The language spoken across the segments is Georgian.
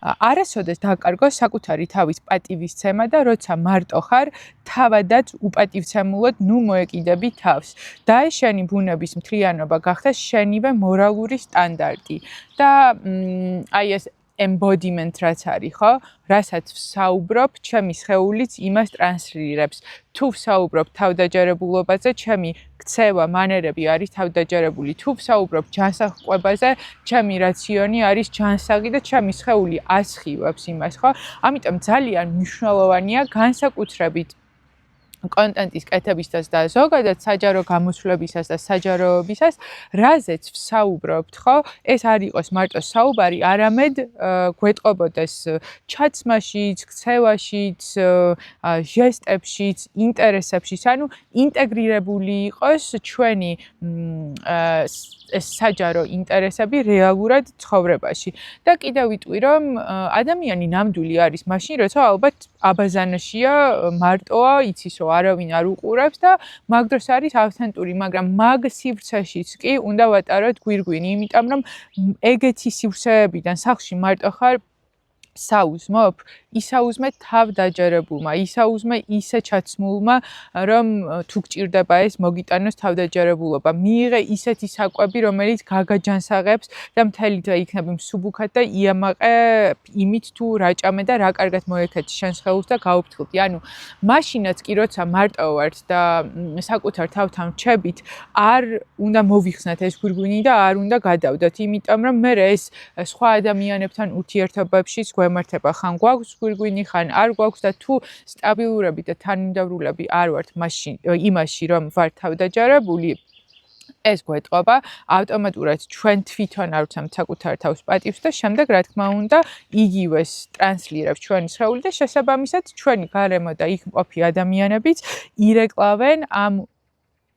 არასოდეს დაკარგო საკუთარი თავის პატივისცემა და როცა მარტო ხარ, თავადაც უპატივცემულოდ მოეკიდები თავს. და ეს შენი ბუნების მთლიანობა გახდეს შენივე მორალური სტანდარტი. და აი ეს embodiment რაც არის, ხო? რასაც ვსაუბრობ, ჩემი სხეულიც იმას ტრანსლირებს. თუ ვსაუბრობ თავდაჯერებულობაზე, ჩემი ქცევა, მანერები არის თავდაჯერებული. თუ ვსაუბრობ ჯანსაღყვებაზე, ჩემი რაციონი არის ჯანსაღი და ჩემი სხეული ასხივებს იმას, ხო? ამიტომ ძალიან მნიშვნელოვანია განსაკუთრებით კონტენტის კეთებისას და ზოგადად საჯარო გამოსვლებისას და საჯაროობისას, რაზეც ვსაუბრობთ, ხო? ეს არ იყოს მარტო საუბარი, არამედ გვეტყობოდეს ჩაცმაშიც, ქცევაშიც, ჟესტებშიც, ინტერესებშიც, ანუ ინტეგრირებული იყოს ჩვენი ეს საჯარო ინტერესები რეალურად ცხოვრებაში. და კიდევ ვიტყვი, რომ ადამიანი ნამდვილი არის მაშინ, როცა ალბათ აბაზანაშია, მარტოა, იცის, რომ არავინ არ უყურებს და მაგ დროს არის ავთენტური, მაგრამ მაგ სივრცეშიც კი უნდა ვატაროთ გვირგვინი, იმიტომ რომ ეგეთი სივრცეებიდან სახლში მარტო ხარ, საუზმობ, ისაუზმე თავდაჯერებულმა, ისაუზმე ისე ჩაცმულმა, რომ თუ გჭირდება ეს მოგიტანოს თავდაჯერებულობა. მიიღე ისეთი საკვები, რომელიც გაგაჯანსაღებს და მთელი დღე იქნები მსუბუქად და იამაყე იმით თუ რა ჭამე და რა კარგად მოექცე შენ სხეულს და გაუფრთხილდი. ანუ მაშინაც კი როცა მარტო ვართ და საკუთარ თავთან რჩებით, არ უნდა მოვიხსნათ ეს გვირგვინი და არ უნდა გადავდოთ, იმიტომ რომ მე ეს სხვა ადამიანებთან ურთიერთობებში გვემართება, ხან გვაქვს გვირგვინი, ხან არ გვაქვს და თუ სტაბილურები და თანმიმდევრულები არ ვართ იმაში, რომ ვართ თავდაჯერებული, ეს გვეტყობა, ავტომატურად ჩვენ თვითონ არ ვცემთ საკუთარ თავს პატივს და შემდეგ, რა თქმა უნდა, იგივეს ტრანსლირებს ჩვენი სხეული და შესაბამისად ჩვენი გარემო და იქ მყოფი ადამიანებიც ირეკლავენ ამ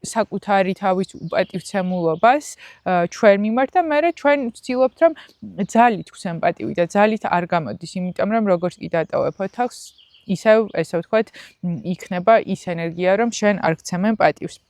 საკუთარი თავის უპატივცემულობას ჩვენ მიმართ და მე ჩვენ ვცდილობთ, რომ ძალით გვცემ პატივი და ძალით არ გამოდის, იმიტომ რომ როგორც კი დატოვებ ოთახს, ისევ ესე ვთქვათ, იქნება ის ენერგია, რომ შენ არ გცემენ პატივს.